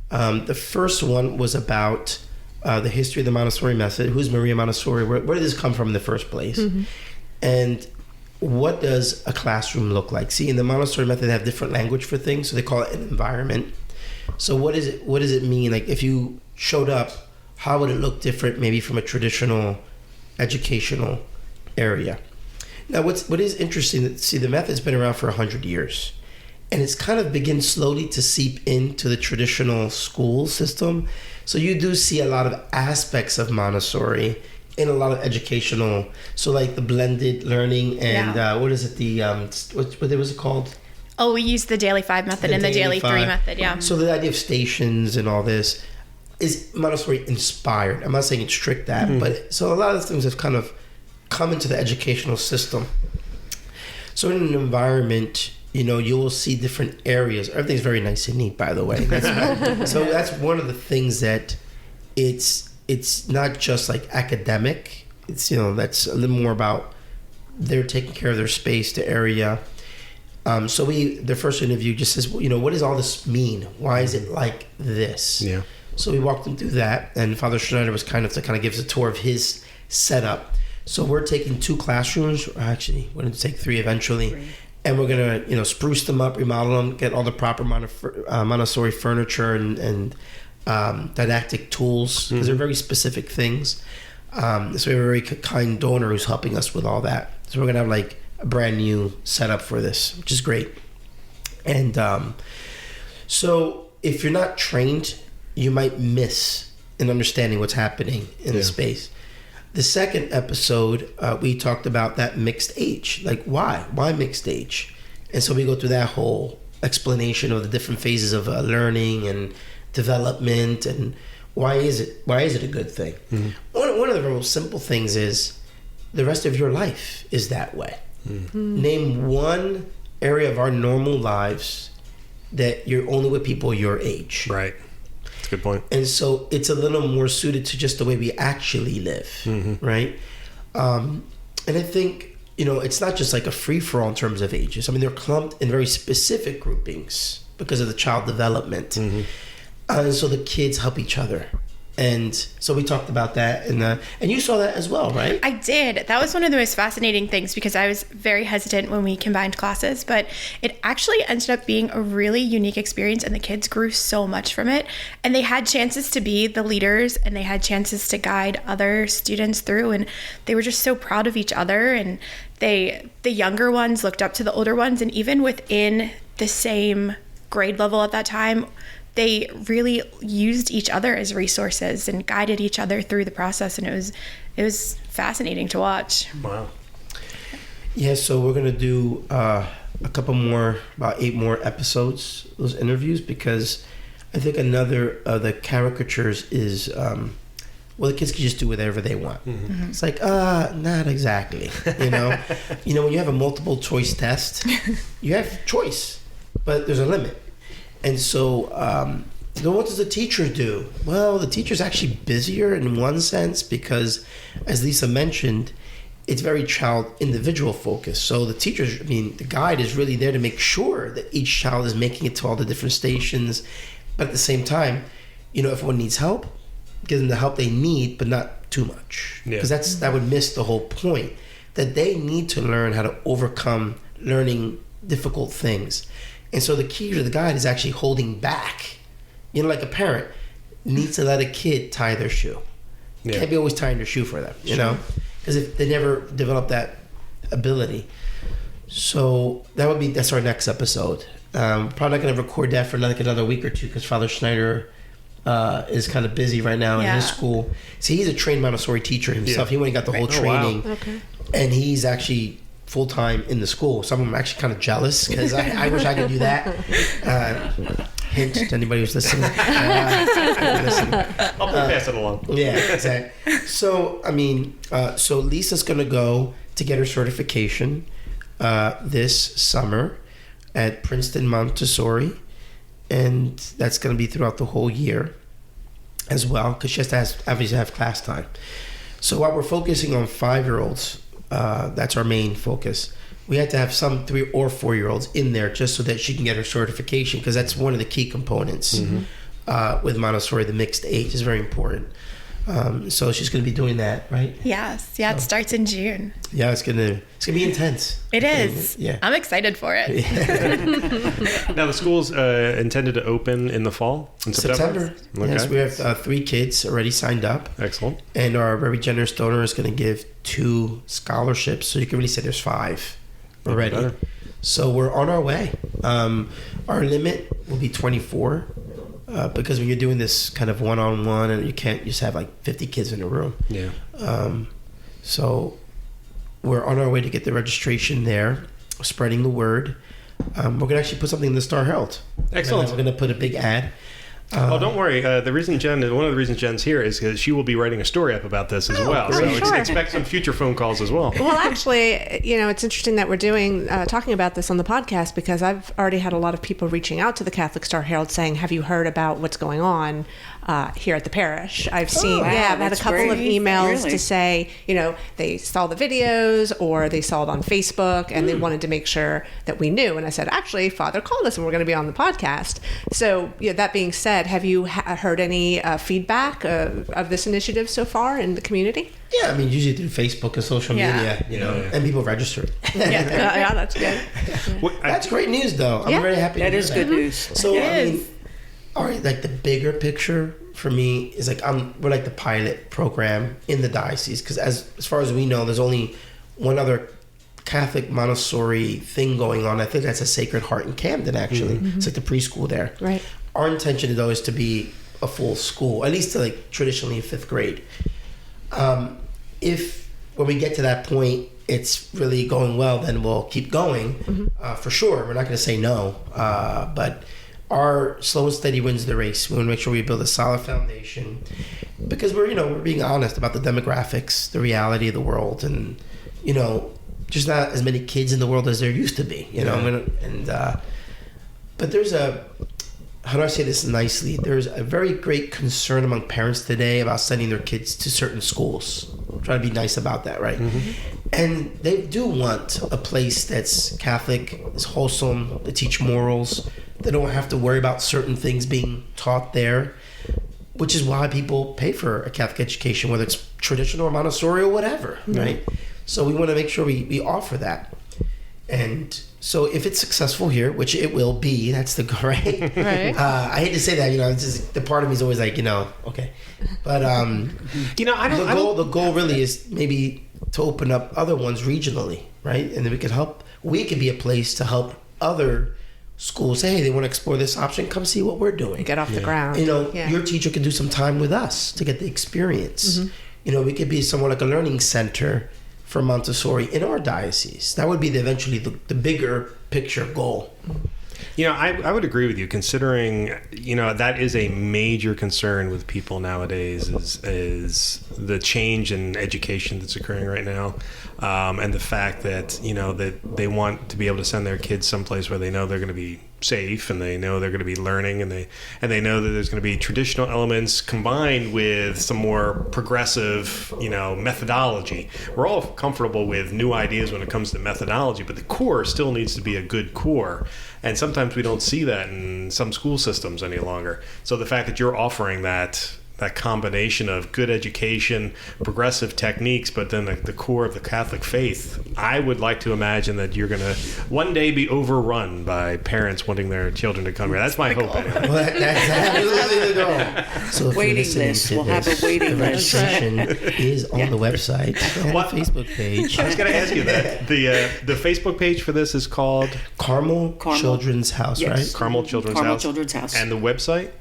The first one was about the history of the Montessori method. Who's Maria Montessori? Where did this come from in the first place? And what does a classroom look like? See, in the Montessori method, they have different language for things, so they call it an environment. So what does it mean? Like, if you showed up, how would it look different maybe from a traditional educational area? Now, what is interesting, see, the method's been around for 100 years. And it's kind of begin slowly to seep into the traditional school system. So you do see a lot of aspects of Montessori in a lot of educational, so like the blended learning and what is it, what was it called? Oh, we use the Daily 5 method and the Daily 3 method, yeah. So the idea of stations and all this is Montessori inspired. I'm not saying it's strict that, but so a lot of things have kind of come into the educational system. So in an environment, you will see different areas. Everything's very nice and neat, by the way. So that's one of the things that it's not just like academic. It's, that's a little more about they're taking care of their space, the area. So the first interview just says, what does all this mean? Why is it like this? Yeah. So we walked them through that, and Father Schneider was kind of gives a tour of his setup. So we're taking 2 classrooms. Actually, we're going to take 3 eventually. 3. And we're going to, spruce them up, remodel them, get all the proper Montessori furniture and didactic tools, because they're very specific things. So we have a very kind donor who's helping us with all that. So we're going to have like a brand new setup for this, which is great. And so if you're not trained, you might miss in understanding what's happening in the space. The second episode, we talked about that mixed age. Like, why mixed age? And so we go through that whole explanation of the different phases of learning and development, and why is it a good thing? One of the most simple things is the rest of your life is that way. Name one area of our normal lives that you're only with people your age. Right. That's a good point. And so it's a little more suited to just the way we actually live, right? And I think, it's not just like a free-for-all in terms of ages. I mean, they're clumped in very specific groupings because of the child development. And so the kids help each other. And so we talked about that, and you saw that as well, right? I did. That was one of the most fascinating things, because I was very hesitant when we combined classes, but it actually ended up being a really unique experience, and the kids grew so much from it. And they had chances to be the leaders, and they had chances to guide other students through, and they were just so proud of each other. And the younger ones looked up to the older ones, and even within the same grade level at that time, they really used each other as resources and guided each other through the process, and it was fascinating to watch. Wow. Yeah, so we're gonna do a couple more, about 8 more episodes, those interviews, because I think another of the caricatures is, the kids can just do whatever they want. It's like, not exactly. When you have a multiple choice test, you have choice, but there's a limit. And so, then what does the teacher do? Well, the teacher's actually busier in one sense because, as Lisa mentioned, it's very child individual focused. So the teachers, the guide is really there to make sure that each child is making it to all the different stations. But at the same time, if one needs help, give them the help they need, but not too much. Because that would miss the whole point. That they need to learn how to overcome learning difficult things. And so the key to the guide is actually holding back. Like a parent needs to let a kid tie their shoe. Can't be always tying their shoe for them, because if they never develop that ability. So that's our next episode. Probably not going to record that for another week or two because Father Schneider is kind of busy right now in his school. See, he's a trained Montessori teacher himself. He went and got the whole training. Oh, wow. Okay. And he's actually full-time in the school. Some of them are actually kind of jealous because I wish I could do that. Hint to anybody who's listening. I'll pass it along. Yeah, exactly. So, so Lisa's going to go to get her certification this summer at Princeton Montessori. And that's going to be throughout the whole year as well because she has to obviously have class time. So while we're focusing on 5-year-olds, that's our main focus. We had to have some 3 or 4-year-olds in there just so that she can get her certification because that's one of the key components with Montessori. The mixed age is very important. So she's going to be doing that, right? Yes. Yeah, it starts in June. Yeah, it's gonna be intense. It is. Yeah. I'm excited for it. Now, the school's intended to open in the fall? In September? Okay. Yes, we have 3 kids already signed up. Excellent. And our very generous donor is going to give 2 scholarships. So you can really say there's 5 already. So we're on our way. Our limit will be 24. Because when you're doing this kind of one-on-one and you can't just have like 50 kids in a room. Yeah. So we're on our way to get the registration there, spreading the word. We're going to actually put something in the Star Herald. Excellent. We're going to put a big ad. Don't worry. One of the reasons Jen's here is because she will be writing a story up about this as well. So expect some future phone calls as well. Well, actually, it's interesting that we're talking about this on the podcast because I've already had a lot of people reaching out to the Catholic Star Herald saying, "Have you heard about what's going on here at the parish?" I've seen, I've had a couple of emails to say, they saw the videos or they saw it on Facebook and they wanted to make sure that we knew. And I said, actually, Father called us and we're going to be on the podcast. So, that being said, have you heard any feedback of this initiative so far in the community? Yeah, usually through Facebook and social media, and people registered. Yeah, that's good. That's great news, though. I'm very happy. That is good news. So, all right, like the bigger picture for me is like we're like the pilot program in the diocese because as far as we know, there's only one other Catholic Montessori thing going on. I think that's a Sacred Heart in Camden. Actually, it's like the preschool there. Right. Our intention though is to be a full school, at least to like traditionally in 5th grade. If when we get to that point, it's really going well, then we'll keep going for sure. We're not going to say no, but our slow and steady wins the race. We want to make sure we build a solid foundation because we're being honest about the demographics, the reality of the world, and just not as many kids in the world as there used to be. But there's how do I say this nicely? There's a very great concern among parents today about sending their kids to certain schools. I'm trying to be nice about that, right? And they do want a place that's Catholic, is wholesome, to teach morals. They don't have to worry about certain things being taught there, which is why people pay for a Catholic education, whether it's traditional or Montessori or whatever, right? So we want to make sure we offer that. And so if it's successful here, which it will be, that's the right. I hate to say that, it's just, the part of me is always like, okay. But the goal really is maybe to open up other ones regionally, right? And then we could be a place to help other schools say, hey, they want to explore this option, come see what we're doing. Get off the ground. Your teacher can do some time with us to get the experience. We could be somewhat like a learning center for Montessori in our diocese. That would be eventually the bigger picture goal. I would agree with you, considering, that is a major concern with people nowadays is the change in education that's occurring right now. And the fact that, that they want to be able to send their kids someplace where they know they're going to be safe, and they know they're going to be learning, and they know that there's going to be traditional elements combined with some more progressive, methodology. We're all comfortable with new ideas when it comes to methodology, but the core still needs to be a good core. And sometimes we don't see that in some school systems any longer. So the fact that you're offering that combination of good education, progressive techniques, but then the core of the Catholic faith, I would like to imagine that you're going to one day be overrun by parents wanting their children to come here. That's my hope, anyway. Well, that's absolutely the goal. So if Waiting you're listening list. to We'll have this, a waiting the list. registration is on the website and What? Facebook page. I was going to ask you that. The Facebook page for this is called Carmel Children's House, Yes. right? Carmel Children's Carmel House. Children's House. And the website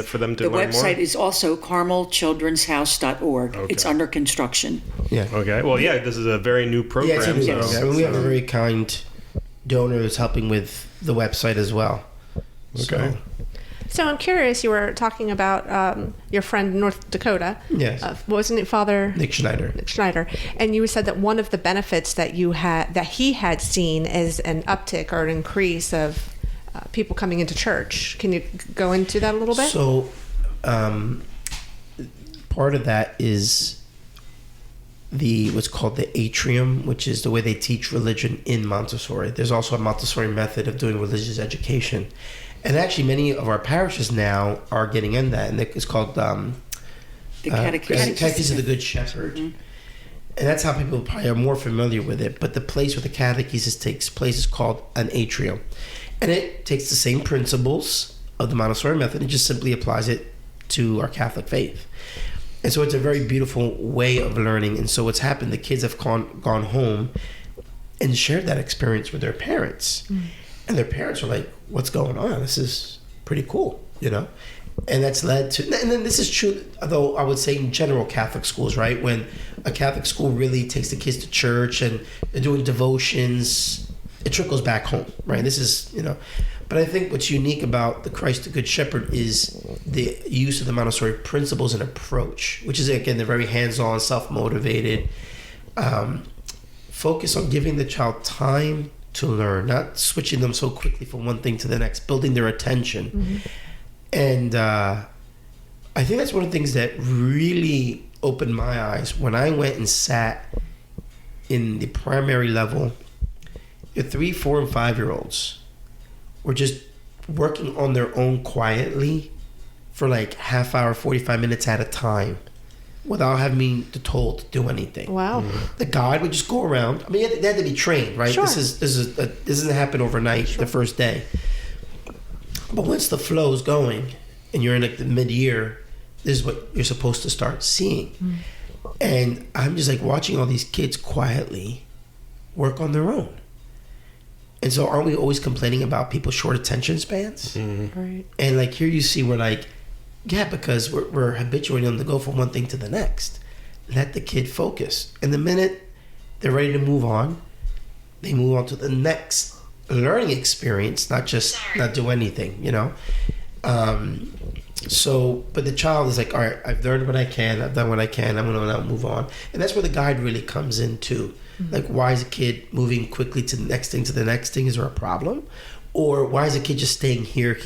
for them to The learn more? website is also carmelchildrenshouse.org. Okay. It's under construction. Yeah. Okay. Well, yeah, this is a very new program. Yeah, it's a new so- program. And we have a very kind donor that's helping with the website as well. Okay. So I'm curious, you were talking about your friend in North Dakota. Yes. Wasn't it Father Nick Schneider. Schneider? And you said that one of the benefits that he had seen is an uptick or an increase of people coming into church. Can you go into that a little bit? So, part of that is what's called the atrium, which is the way they teach religion in Montessori. There's also a Montessori method of doing religious education, and actually many of our parishes now are getting in that, and it's called The Catechism. Catechism of the Good Shepherd. Mm-hmm. And that's how people probably are more familiar with it. But the place where the catechesis takes place is called an atrium. And it takes the same principles of the Montessori method and just simply applies it to our Catholic faith. And so it's a very beautiful way of learning. And so what's happened, the kids have gone home and shared that experience with their parents. And their parents are like, what's going on? This is pretty cool, And that's led to, and then this is true, although I would say in general Catholic schools, right? When a Catholic school really takes the kids to church and they're doing devotions, it trickles back home, right? This is, but I think what's unique about the Christ the Good Shepherd is the use of the Montessori principles and approach, which is, again, they're very hands-on, self-motivated, focus on giving the child time to learn, not switching them so quickly from one thing to the next, building their attention. Mm-hmm. And I think that's one of the things that really opened my eyes when I went and sat in the primary level. Your 3, 4, and 5-year-olds were just working on their own quietly for like half hour, 45 minutes at a time without having me told to do anything. Wow. The guide would just go around. I mean, they had to be trained, right? Sure. This doesn't happen overnight, the first day. But once the flow is going and you're in like the mid-year, this is what you're supposed to start seeing. And I'm just like watching all these kids quietly work on their own. And so aren't we always complaining about people's short attention spans? Mm-hmm. Right. And like here you see we're like, yeah, because we're habituating them to go from one thing to the next. Let the kid focus. And the minute they're ready to move on, they move on to the next learning experience, not do anything, So, but the child is like, all right, I've learned what I can, I've done what I can, I'm going to now move on. And that's where the guide really comes in too. Mm-hmm. Like, why is a kid moving quickly to the next thing, Is there a problem? Or why is a kid just staying here?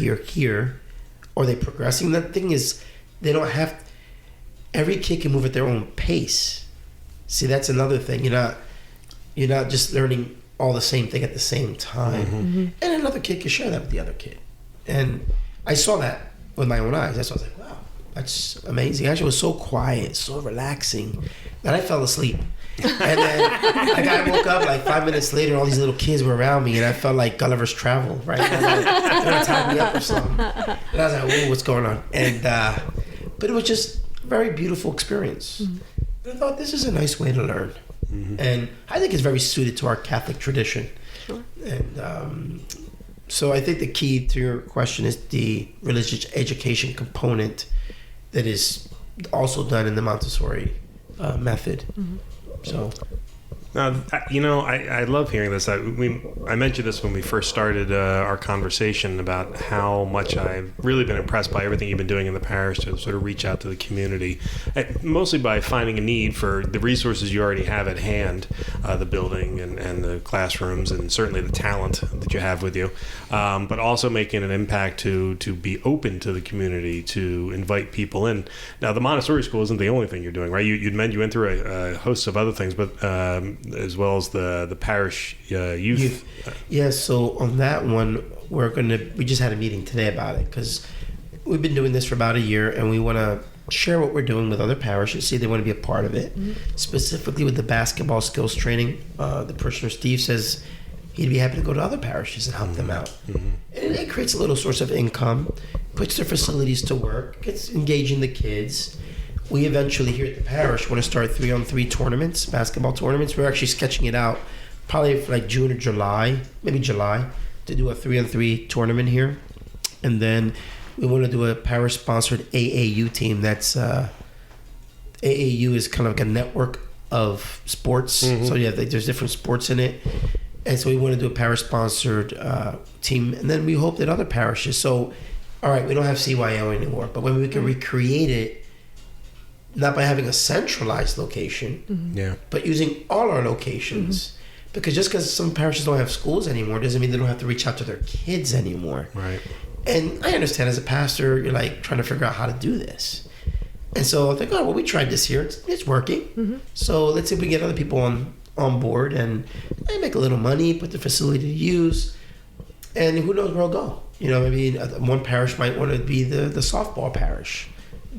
Or are they progressing? The thing is, they don't have, every kid can move at their own pace. See, that's another thing. You're not just learning all the same thing at the same time. Mm-hmm. And another kid can share that with the other kid. And I saw that with my own eyes. That's why I was like, wow, that's amazing. Actually, it was so quiet, so relaxing that I fell asleep. And then like I woke up like 5 minutes later, all these little kids were around me, and I felt like Gulliver's Travel, right? And they're gonna tie me up or something. And I was like, whoa, what's going on? And but it was just a very beautiful experience. Mm-hmm. And I thought, this is a nice way to learn. Mm-hmm. And I think it's very suited to our Catholic tradition. Sure. And so I think the key to your question is the religious education component that is also done in the Montessori method. Mm-hmm. So I love hearing this. I mentioned this when we first started our conversation about how much I've really been impressed by everything you've been doing in the parish to sort of reach out to the community, mostly by finding a need for the resources you already have at hand, the building and the classrooms, and certainly the talent that you have with you, but also making an impact to be open to the community, to invite people in. Now, the Montessori school isn't the only thing you're doing, right? You went through a host of other things, but as well as the parish youth. Yeah, so on that one, we just had a meeting today about it, because we've been doing this for about a year, and we want to share what we're doing with other parishes, see if they want to be a part of it. Specifically with the basketball skills training, the parishioner Steve says he'd be happy to go to other parishes and help them out. And it creates a little source of income, puts their facilities to work, gets engaging the kids. We eventually here at the parish want to start 3-on-3 tournaments, basketball tournaments. We're actually sketching it out probably for like June or July, maybe July, to do a 3-on-3 tournament here. And then we want to do a parish-sponsored AAU team. That's AAU is kind of like a network of sports. So yeah, there's different sports in it. And so we want to do a parish-sponsored team. And then we hope that other parishes. So, all right, we don't have CYO anymore, but when we can recreate it, not by having a centralized location, but using all our locations. Because just because some parishes don't have schools anymore doesn't mean they don't have to reach out to their kids anymore. Right. And I understand as a pastor, you're like trying to figure out how to do this. And so I think, well, we tried this here. It's working. So let's see if we get other people on board and make a little money, put the facility to use. And who knows where it'll go. Maybe one parish might want to be the softball parish.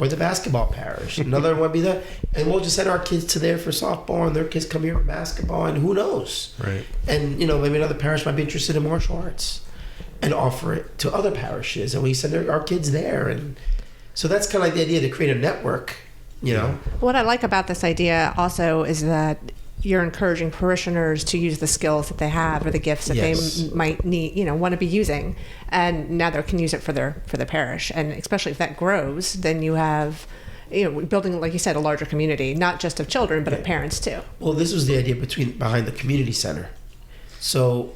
Or the basketball parish. Another one be that. And we'll just send our kids to there for softball, and their kids come here for basketball, and who knows? Right. And, maybe another parish might be interested in martial arts and offer it to other parishes, and we send our kids there. And so that's kind of like the idea to create a network, What I like about this idea also is that you're encouraging parishioners to use the skills that they have or the gifts that they might need, want to be using, and now they can use it for their parish. And especially if that grows, then you have, building, like you said, a larger community, not just of children, but of parents too. Well, this was the idea behind the community center. So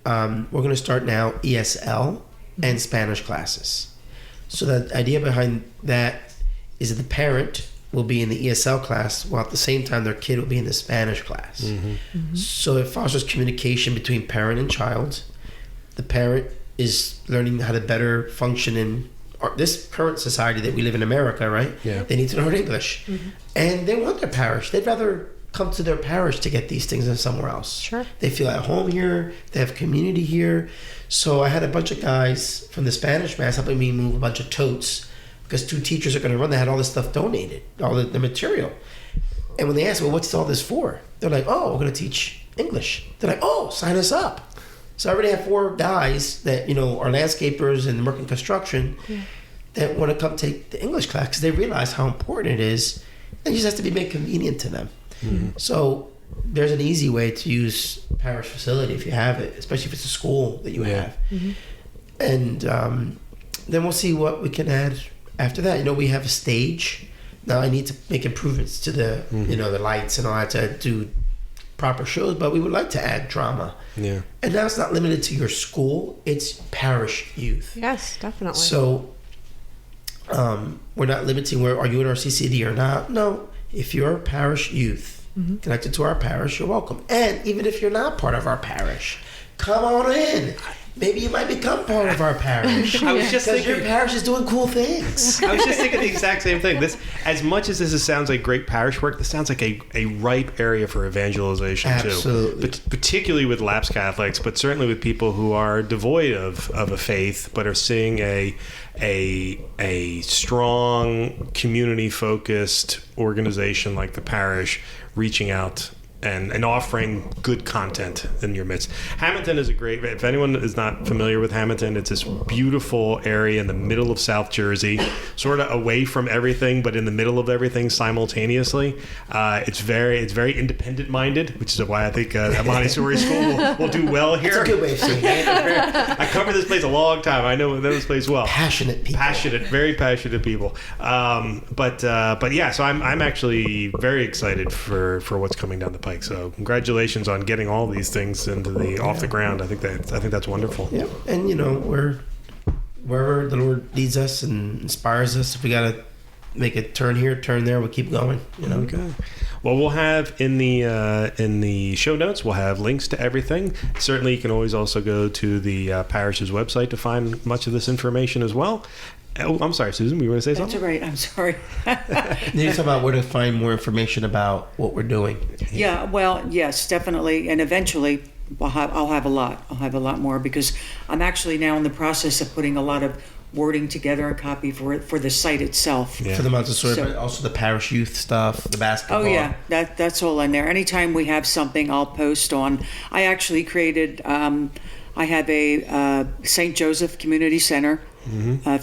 we're going to start now ESL and Spanish classes. So the idea behind that is that the parent will be in the ESL class, while at the same time their kid will be in the Spanish class. So it fosters communication between parent and child. The parent is learning how to better function in this current society that we live in America, right? Yeah. They need to learn English. And they want their parish. They'd rather come to their parish to get these things than somewhere else. Sure. They feel at home here. They have community here. So I had a bunch of guys from the Spanish Mass helping me move a bunch of totes, because 2 teachers are going to run. They had all this stuff donated, all the material. And when they asked, well, what's all this for? They're like, oh, we're going to teach English. They're like, oh, sign us up. So I already have 4 guys that, are landscapers and work in construction that want to come take the English class because they realize how important it is. It just has to be made convenient to them. So there's an easy way to use parish facility if you have it, especially if it's a school that you have. And then we'll see what we can add after that. We have a stage. Now I need to make improvements to the, the lights and all that to do proper shows, but we would like to add drama. Yeah. And now it's not limited to your school, it's parish youth. Yes, definitely. So we're not limiting are you in our CCD or not. No, if you're a parish youth connected to our parish, you're welcome. And even if you're not part of our parish, come on in. Maybe you might become part of our parish. I was just thinking your parish is doing cool things. I was just thinking the exact same thing. This, as much as this sounds like great parish work, this sounds like a ripe area for evangelization too. Absolutely. But particularly with lapsed Catholics, but certainly with people who are devoid of a faith, but are seeing a strong community-focused organization like the parish reaching out and offering good content in your midst. Hammonton is if anyone is not familiar with Hammonton, it's this beautiful area in the middle of South Jersey, sort of away from everything, but in the middle of everything simultaneously. It's very independent-minded, which is why I think a Montessori school will do well here. That's a good way of saying it. I covered this place a long time. I know this place well. Passionate people. Very passionate people. But yeah, so I'm actually very excited for what's coming down the pipe. pike. So congratulations on getting all these things into the off the ground. I think that's wonderful. Yeah, and wherever the Lord leads us and inspires us, if we gotta make a turn here, turn there, we'll keep going. Okay. Well, we'll have in the show notes, we'll have links to everything. Certainly, you can always also go to the parish's website to find much of this information as well. Oh, I'm sorry, Susan, you want to say something? That's all right. I'm sorry. You talk about where to find more information about what we're doing. Yeah, well, yes, definitely. And eventually I'll have a lot. I'll have a lot more because I'm actually now in the process of putting a lot of wording together a copy for the site itself. Yeah. For the Montessori, So- but also the parish youth stuff, the basketball. Oh yeah, that's all in there. Anytime we have something, I'll post on. I actually created. I have a St. Joseph Community Center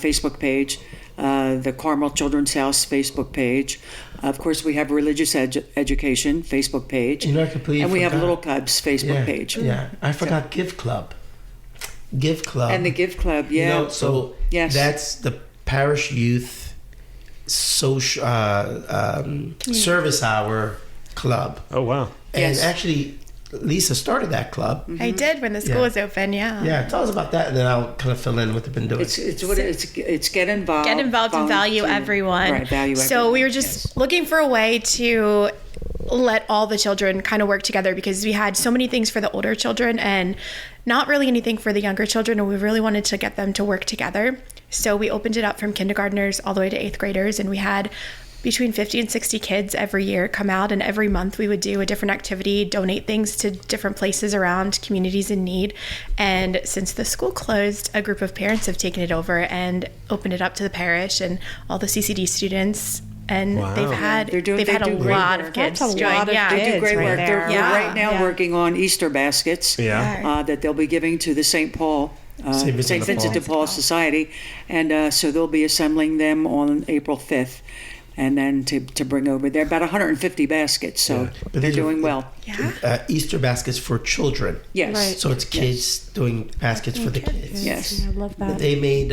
Facebook page, the Carmel Children's House Facebook page. Of course, we have Religious Education Facebook page, You know, I completely and we have forgot. Little Cubs Facebook page. Yeah, I forgot Give Club. Give Club. And the Give Club, yeah. So Yes. that's the parish youth social service hour club. Oh, wow. And Yes. actually, Lisa started that club. I did when the school Yeah. was open. Yeah. Yeah, tell us about that, and then I'll kind of fill in what they've been doing. It's get involved. Get involved and value volunteer. everyone. Right, value everyone. So we were just looking for a way to let all the children kind of work together because we had so many things for the older children and not really anything for the younger children, and we really wanted to get them to work together. So we opened it up from kindergartners all the way to 8th graders, and we had between 50 and 60 kids every year come out, and every month we would do a different activity, donate things to different places around communities in need. And since the school closed, a group of parents have taken it over and opened it up to the parish and all the CCD students. And Wow. they've had They do a great lot work. of kids That's a join. lot of yeah. They do kids great right work. there. We're Yeah. right now Yeah. working on Easter baskets. Yeah. That they'll be giving to the St. Paul, St. Vincent de Vincent de Paul. Paul Society, and so they'll be assembling them on April 5th, and then to bring over. They're about 150 baskets, so But they're these are- doing well. Yeah. Easter baskets for children. Yes, Right. So it's kids doing baskets for the kids. yes. I love that. They made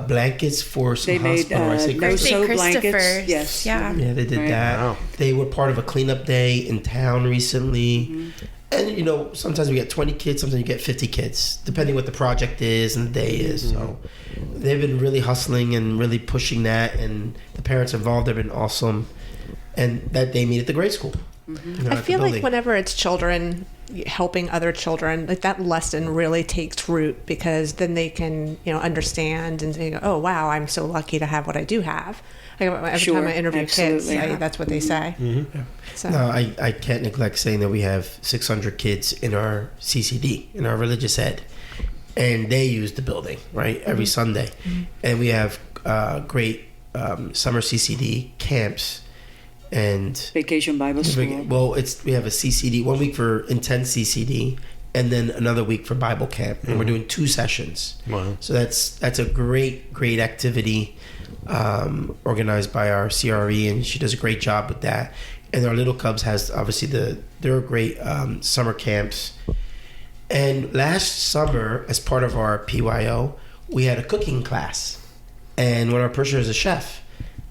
blankets for some They made hospital. right? St. no Christopher. St. sew blankets. Christopher's. Yes. Yeah. Yeah, they did Right. that. Wow. They were part of a cleanup day in town recently. Mm-hmm. And, sometimes we get 20 kids, sometimes you get 50 kids, depending what the project is and the day is. So they've been really hustling and really pushing that. And the parents involved have been awesome. And that they meet at the grade school. I feel like whenever it's children helping other children, like that lesson really takes root because then they can, understand and say, "Oh, wow, I'm so lucky to have what I do have." Like every Sure, time I interview kids, absolutely. that's what they say. So, No, I can't neglect saying that we have 600 kids in our CCD, in our religious ed, and they use the building, right, every Sunday. And we have great summer CCD camps and Vacation Bible School. well, we have a CCD 1 week for intense CCD, and then another week for Bible camp, and we're doing 2 sessions. Wow. So that's a great activity organized by our CRE, and she does a great job with that. And our Little Cubs has obviously they're great summer camps. And last summer, as part of our PYO, we had a cooking class, and one of our parishioners is a chef.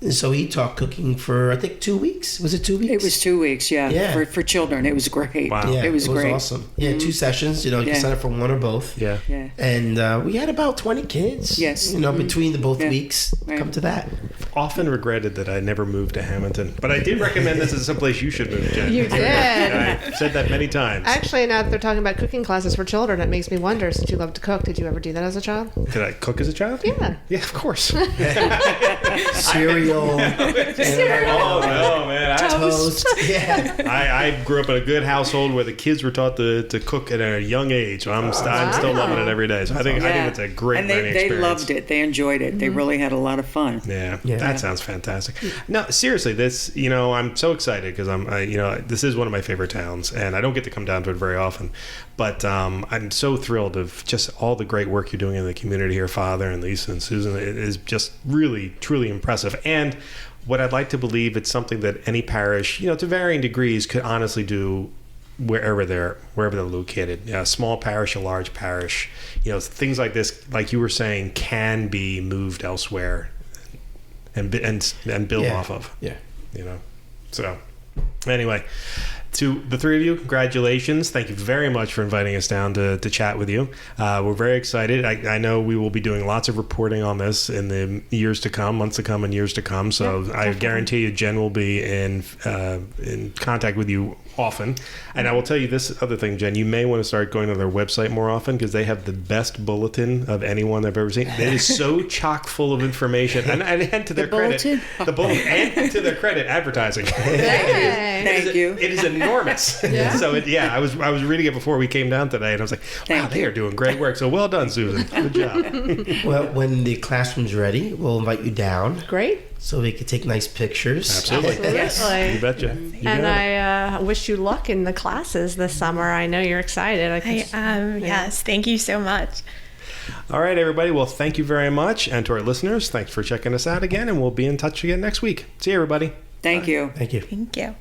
And so he taught cooking for, I think, 2 weeks. Was it 2 weeks? It was 2 weeks, yeah. Yeah. For children, it was great. Wow. Yeah, it was great. awesome. Yeah, 2 sessions. You Yeah. can sign up for one or both. Yeah. Yeah. And we had about 20 kids. Yes. Between the both Yeah. weeks, Right. come to that. Often regretted that I never moved to Hammonton, but I did recommend this as someplace you should move, Jen. You did. I've said that many times. Actually, now that they're talking about cooking classes for children, it makes me wonder. Since you love to cook, did you ever do that as a child? Did I cook as a child? Yeah. Yeah, of course. Cereal, Oh no, man! toast. Yeah. I grew up in a good household where the kids were taught to cook at a young age. So I'm still loving it every day. So I think it's a great and learning they experience. loved it. They enjoyed it. They really had a lot of fun. Yeah, Yeah. that sounds fantastic. No, seriously, this I'm so excited because this is one of my favorite towns, and I don't get to come down to it very often. But I'm so thrilled of just all the great work you're doing in the community here, Father and Lisa and Susan. It is just really, truly impressive. And what I'd like to believe, it's something that any parish, to varying degrees, could honestly do wherever they're located. A small parish, a large parish, things like this, like you were saying, can be moved elsewhere and build Yeah. off of. Yeah. So Anyway, to the three of you, congratulations. Thank you very much for inviting us down to chat with you. We're very excited. I know we will be doing lots of reporting on this in the years to come, months to come, and years to come. So yeah, I guarantee you Jen will be in contact with you often. And I will tell you this other thing, Jen, you may want to start going to their website more often because they have the best bulletin of anyone I've ever seen. It is so chock full of information. And to their credit, the bulletin, and to their credit, advertising. Thank you. It is enormous. Yeah. So I was reading it before we came down today, and I was like, wow, they are doing great work. So well done, Susan. Good job. Well, when the classroom's ready, we'll invite you down. Great. So we could take nice pictures. Absolutely. Yes. You betcha. And I wish you luck in the classes this summer. I know you're excited. Yes. Thank you so much. All right, everybody. Well, thank you very much. And to our listeners, thanks for checking us out again. And we'll be in touch again next week. See you, everybody. Thank you. Thank you. Thank you.